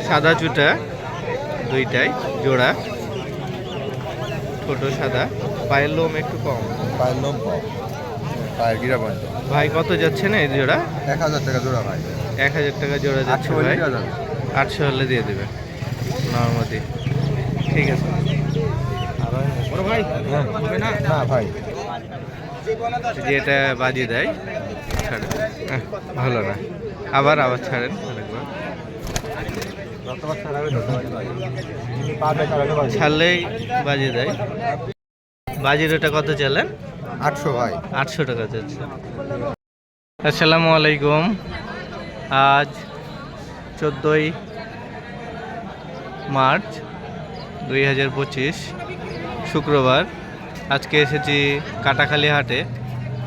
সাদা চুটা দুইটাই জোড়া, ছোট সাদা, পায়ের লোম একটু কম, পায়ের লোম কম, পায়ের গিরা পর্যন্ত। ভাই কত যাচ্ছে না এই জোড়া? 1000 টাকা জোড়া ভাই। 1000 টাকা জোড়া যাচ্ছে ভাই। 800 হলে দিয়ে দেবে নর্মাদি। ঠিক আছে ভাই। না ভাই, যে এটা বাজিয়ে দেয় ছাড়েন, ভালো না, আবার ছাড়েন আরেকবার। ছাড়লেই বাজিয়ে দেয়। বাজির ওটা কত চালেন? 800 ভাই। 800 টাকা যাচ্ছে। আসসালামু আলাইকুম। আজ 14ই মার্চ 2025 শুক্রবার। আজকে এসেছি কাটাখালী হাটে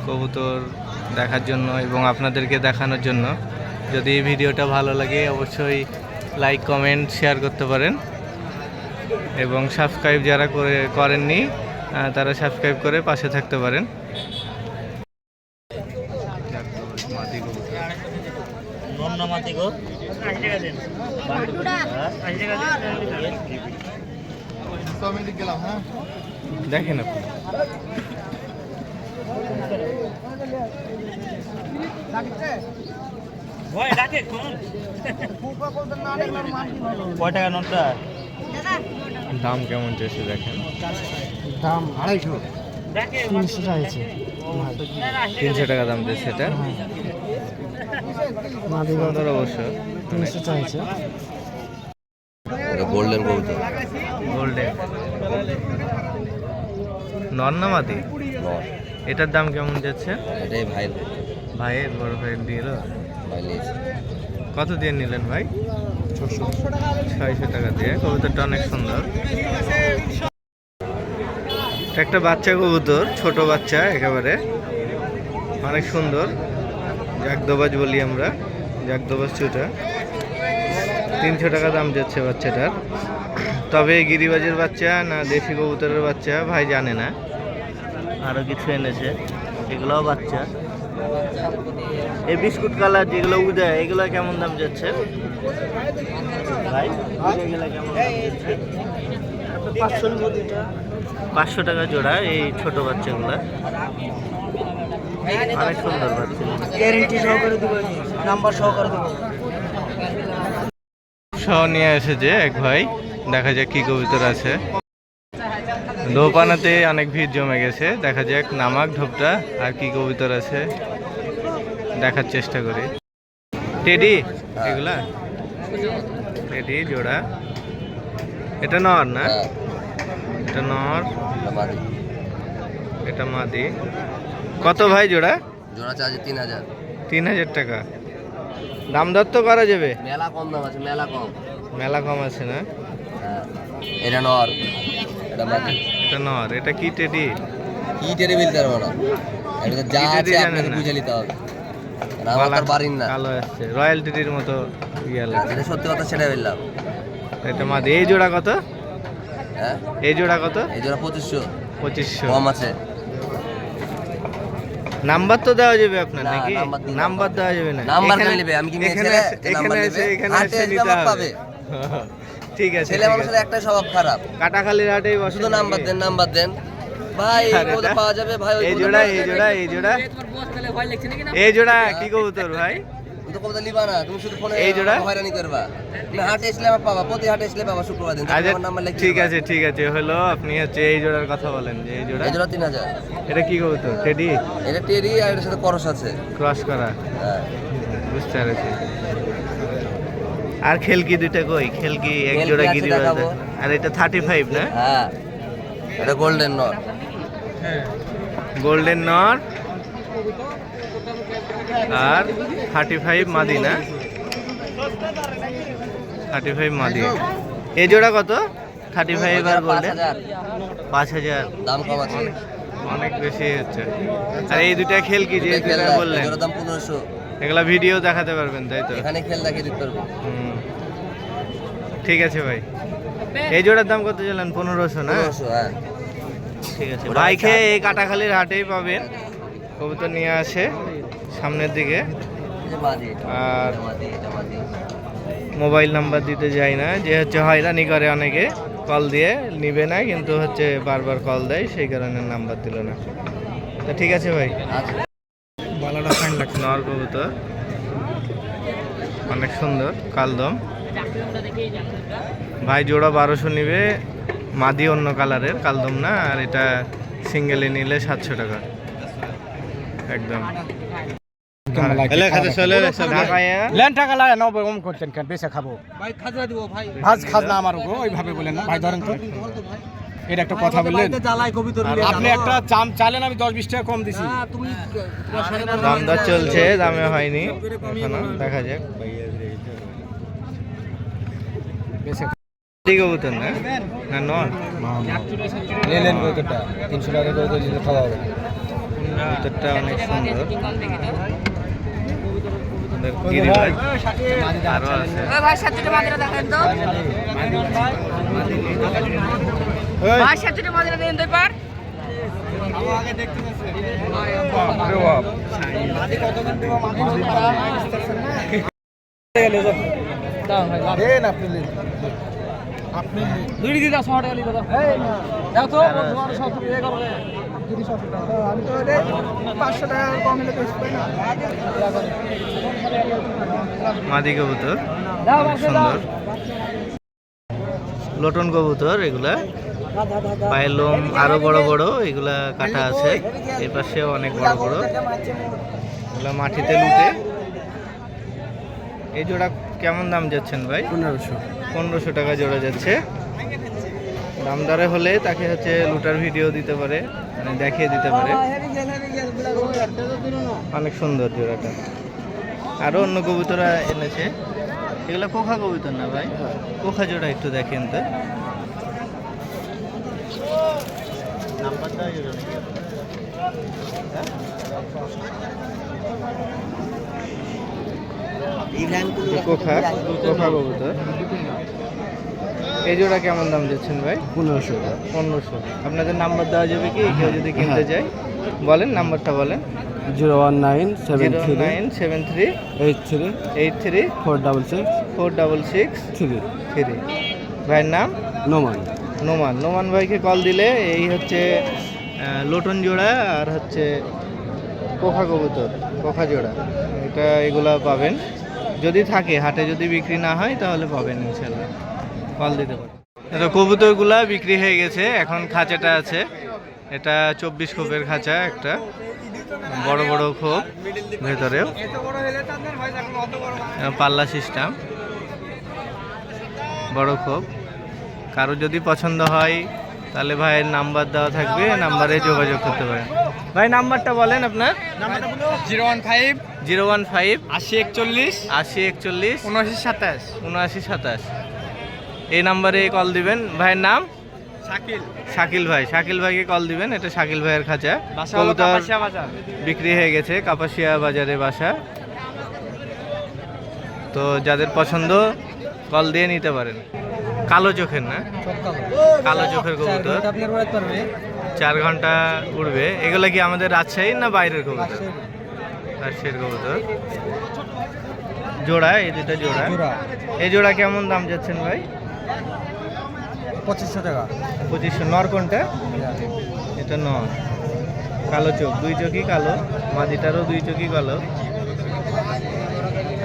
কবুতর দেখার জন্য এবং আপনাদেরকে দেখানোর জন্য। যদি এই ভিডিওটা ভালো লাগে অবশ্যই লাইক কমেন্ট শেয়ার করতে পারেন এবং সাবস্ক্রাইব যারা করেননি তারা সাবস্ক্রাইব করে পাশে থাকতে পারেন। দেখেন আপনি কয় টাকা নোটটা? দাম কেমন চেয়েছে দেখেন। দাম 250। 300 চাইছে। 300 টাকা দাম দিয়েছে এটা। সুন্দর অবশ্য। 300 চাইছে। গোল্ডেন কবুতর। গোল্ডেন নর না মাদি? এটার দাম কেমন যাচ্ছে? এটাই ভাই, ভাইয়ের বড় ভাইয়ের দিল। ভাই নিয়েছে। কত দিয়ে নিলেন ভাই? 600 টাকা দিয়ে। কবুতরটা অনেক সুন্দর। একটা বাচ্চা কবুতর, ছোট বাচ্চা একেবারে, অনেক সুন্দর। জাগদোবাজ বলি আমরা, জাগদোবাজ চুটা। 300 টাকা দাম যাচ্ছে বাচ্চাটার। তবে গিরিবাজের বাচ্চা না দেশি কবুতরের বাচ্চা ভাই জানে না। আরও কিছু এনেছে, এগুলোও বাচ্চা। এই বিস্কুট কালার যেগুলো উদয়, এগুলো কেমন দাম যাচ্ছে ভাই? এগুলো কেমন দাম যাচ্ছে? 500 টাকা জোড়া এই ছোট বাচ্চাগুলা। অনেক সুন্দর বাচ্চা, গ্যারান্টি সহকারে দেব, নাম্বার সহকারে দেব। সহ নিয়ে এসেছে এক ভাই। দেখা যাক কি কবুতর আছে। দোপানাতে অনেক ভিড় জমে গেছে। দেখা যাক নামাক ঢোপটা আর কি কবুতর আছে দেখার চেষ্টা করি। টেডি এগুলা? টেডি জোড়া। এটা নর না? এটা নর, এটা মাদি। কত ভাই জোড়া? জোড়া চার্জ 3000। 3000 টাকা। দাম দর তো করা যাবে? মেলা কম দাম আছে, মেলা কম। মেলা কম আছে না? এটা নর, এটা মাদি। এটা নর। এটা কি টেডি? কি টেরে বলতে পারবো না, এটা যা আছে আপনাকে বুঝে নিতে হবে। আমার তো বাড়ির না, কালো আসছে রয়্যাল টেডির মতো ইয়াল। এটা সত্যি কথা, সেটা বললাম। এটা মাদি। এই জোড়া কত? হ্যাঁ, এই জোড়া কত? এই জোড়া 2500। 2500 কম আছে। নাম্বার তো দেওয়া যাবে আপনার না, নাকি? নাম্বার দিই না। নাম্বার দেওয়া যাবে না। নাম্বার এখানে- কেন নেবে? আমি কি নিয়ে এখানে ছেলে? এসে- নাম্বার এখানে নেবে? এসে এখানে হাটে এসে আসলে নিতে আমার হবে। পাবে। ঠিক আছে, ছেলে ঠিক মানুষের আছে। একটা স্বভাব খারাপ, কাটাখালীর হাটেই বসে শুধু নাম্বার নাকি? দেন, নাম্বার দেন ভাই। আর কত এটা? পাওয়া যাবে ভাই? এই জোড়া, এই জোড়া, এই জোড়া, এই জোড়া কি কবুতর ভাই? তুমি তো কবুতর লিবা না, তুমি শুধু ফোনে এই জোড়া? হয়রানি করবা। তুমি হাটে আসলে আমার পাবা, প্রতি হাটে আসলে পাবা শুক্রবার দিন। আচ্ছা, আমার নাম্বার লিখে ঠিক আছে, ঠিক আছে হলো। আপনি হচ্ছে এই জোড়ার কথা বলেন যে এই জোড়া। এই জোড়া 3000। এটা কি কবুতর? টেডি এটা টেরি, আর এর সাথে করস আছে। ক্রস করা। হ্যাঁ, বুঝতে পেরেছি। আর খেলকি দুইটা কই? খেলকি এক খেলকি জোড়া আছে, গিরিবাজ। দেখাবো। আর এটা 35 না? হ্যাঁ, এটা গোল্ডেন নট। গোল্ডেন নর আর 35 মাদি না? 35 মাদি। এই জোড়া কত? 35 আর গোল্ডেন 5000। দাম কম আছে, অনেক বেশি হচ্ছে। আর এই দুটা খেল কি যে দুটা বললেন? এটার দাম 1500। এগুলা ভিডিও দেখাতে পারবেন তাই তো? এখানে খেল দেখিয়ে দিতে পারবো। ঠিক আছে ভাই। এই জোড়ার দাম কত জানেন? 1500 না? 1500, হ্যাঁ। ঠিক আছে ভাই। খেয়ে এই কাটাখালীর হাটেই পাবেন। কবুতর নিয়ে আসে সামনের দিকে। এই যে মাদি, এটা আর মাদি, এটা মাদি। মোবাইল নাম্বার দিতে যাই না, যে হচ্ছে হয়রানি করে অনেকে, কল দিয়ে নিবে না কিন্তু হচ্ছে বারবার কল দেয়, সেই কারণে নাম্বার দিল না। তো ঠিক আছে ভাই, বালাটা ফাইন লাগছে। নর কবুতর অনেক সুন্দর, কালদম ভাই, জোড়া 1200 নিবে, মাদি অন্য কালারের, কালদম না, আর এটা সিঙ্গেলে নিলে 700 টাকা একদম। লেন টাকা লাগে না কম করছেন কেন, বেশি খাবো ভাই, খাজনা দিব ভাই, ভাজ খাজনা আমার গো, ওইভাবে বলেন না ভাই, ধরেন তো এটা একটা কথা বললেন, আপনি একটা চাম চাইলেন, আমি 10-20 টাকা কম দিছি। দাম দর চলছে, দামে হয়নি এখনো, দেখা যাক। কবুতর না, না নর, লেন কবুতরটা 300 টাকা করে দিলে খাওয়া হবে। কবুতরটা অনেক সুন্দর, গিরিবাজ আরো আছে। ভাই সাতটা মাদিরা দেখেন তো, ভাই সাতটা মাদিরা দেন দুই পার। মাদি কবুতর অনেক সুন্দর, লটন কবুতর, এগুলা পায়ের লোম আরো বড় বড়, এগুলা কাটা আছে, এর পাশেও অনেক বড় বড়, এগুলা মাটিতে লুটে। এই জোড়া কেমন দাম যাচ্ছেন ভাই? 1500 টাকা জোড়া যাচ্ছে। দামদারে হলে তাকে হচ্ছে লুটার ভিডিও দিতে পারে, মানে দেখিয়ে দিতে পারে। অনেক সুন্দর জোড়াটা। আরো অন্য কবুতরা এনেছে, এগুলো কোখা কবুতর না ভাই? কোখা জোড়া একটু দেখেন তো। কোখা কোখা কবুতর, এই জোড়া কেমন দাম দিচ্ছেন ভাই? 1500 1500। আপনাদের নাম্বার দেওয়া যাবে কি, কেউ যদি কিনতে চায়? বলেন নাম্বারটা বলেন। 01973 01973 83 466 466 3। ভাইয়ের নাম? নোমান। নোমান। নোমান ভাইকে কল দিলে এই হচ্ছে লোটন জোড়া আর হচ্ছে কোখা কবুতর, কোখা জোড়া, এটা এগুলা পাবেন। যদি থাকে হাটে, যদি বিক্রি না হয় তাহলে পাবেন ইনশাল্লাহ, কল দিতে পারেন। এটা কবুতরগুলা বিক্রি হয়ে গেছে, এখন খাঁচাটা আছে। এটা 24 খোপের খাঁচা, একটা বড় বড় খোপ, ভেতরেও পাল্লা সিস্টেম, বড় খোপ। কারো যদি পছন্দ হয় তাহলে ভাইয়ের নাম্বার দেওয়া থাকবে, নাম্বারে যোগাযোগ করতে পারেন। ভাই নাম্বারটা বলেন আপনার। 015 015 80 41 80 41 79 27 79 27, এই নাম্বারে কল দিবেন। ভাইয়ের নাম? শাকিল। শাকিল ভাই। শাকিল ভাইকে কল দিবেন, এটা শাকিল ভাইয়ের খাঁচা। বাসা হলো কবুতর কাপাসিয়া বাজার। বিক্রি হয়ে গেছে, কাপাসিয়া বাজারে বাসা। তো যাদের পছন্দ কল দিয়ে নিতে পারেন। কালো চোখের না, কালো চোখের কবুতর, 4 ঘন্টা উড়বে। এগুলো কি আমাদের রাজশাহীর না বাইরের কবুতর? রাজশাহীর কবুতর। জোড়া, এই দুটো জোড়া। এই জোড়া কেমন দাম যাচ্ছেন ভাই? 2500 টাকা। 2500। নর কোনটা? এটা নর, কালো চোখ, 2 চোখই কালো, মাদিটারও 2 চোখই কালো।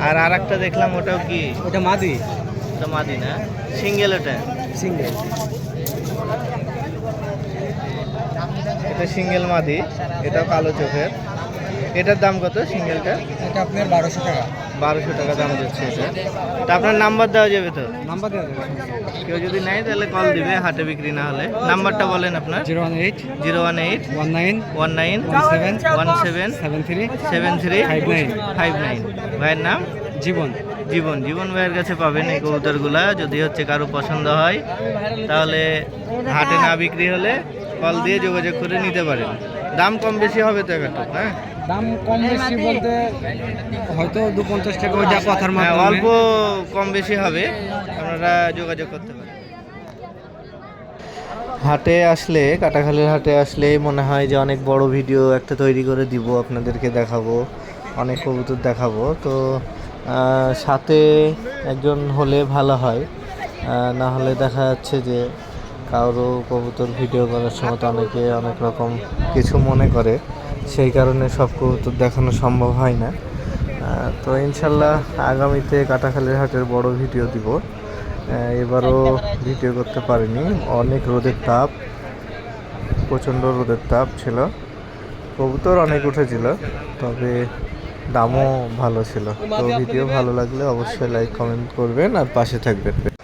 আর আরেকটা দেখলাম, ওটাও কি? ওটা মাদি। ওটা মাদি না, সিঙ্গেল। ওটা সিঙ্গেল। এটা সিঙ্গেল মাদি, এটাও কালো চোখের। এটার দাম কত সিঙ্গেলটা? এটা আপনার 1200 টাকা। 1200 টাকা দাম যাচ্ছে এটা। তা আপনার নাম্বার দেওয়া যাবে তো? নাম্বার দেওয়া যাবে। কেউ যদি নেয় তাহলে কল দিবে, হাটে বিক্রি না হলে। নাম্বারটা বলেন আপনার। 018 018 19 19 17 17 73 73 59 59। ভাইয়ের নাম? জীবন। জীবন। জীবন ভাইয়ের কাছে পাবেন এই কবুতরগুলা। যদি হচ্ছে কারো পছন্দ হয় তাহলে হাটে না বিক্রি হলে কল দিয়ে যোগাযোগ করে নিতে পারেন। দাম কম বেশি হবে তো একটু, হ্যাঁ? দাম কম বেশি বলতে হয়তো 250 টাকা, ওই যা কথার হ্যাঁ, মাধ্যমে অল্প কম বেশি হবে, আপনারা যোগাযোগ করতে পারেন। হাটে আসলে, কাটাখালীর হাটে আসলে মনে হয় যে অনেক বড় ভিডিও একটা তৈরি করে দিব, আপনাদেরকে দেখাবো, অনেক কবুতর দেখাবো। তো সাথে একজন হলে ভালো হয়, না হলে দেখা যাচ্ছে যে কারো কবুতর ভিডিও করার সময় তো অনেকে অনেক রকম কিছু মনে করে, সেই কারণে সব কবুতর দেখানো সম্ভব হয় না। তো ইনশাল্লাহ আগামীতে কাটাখালীর হাটের বড় ভিডিও দিব। এবারও ভিডিও করতে পারিনি, অনেক রোদের তাপ, প্রচণ্ড রোদের তাপ ছিল, কবুতর অনেক উঠেছিল, তবে দামও ভালো ছিল। তো ভিডিও ভালো লাগলে অবশ্যই লাইক কমেন্ট করবেন আর পাশে থাকবেন।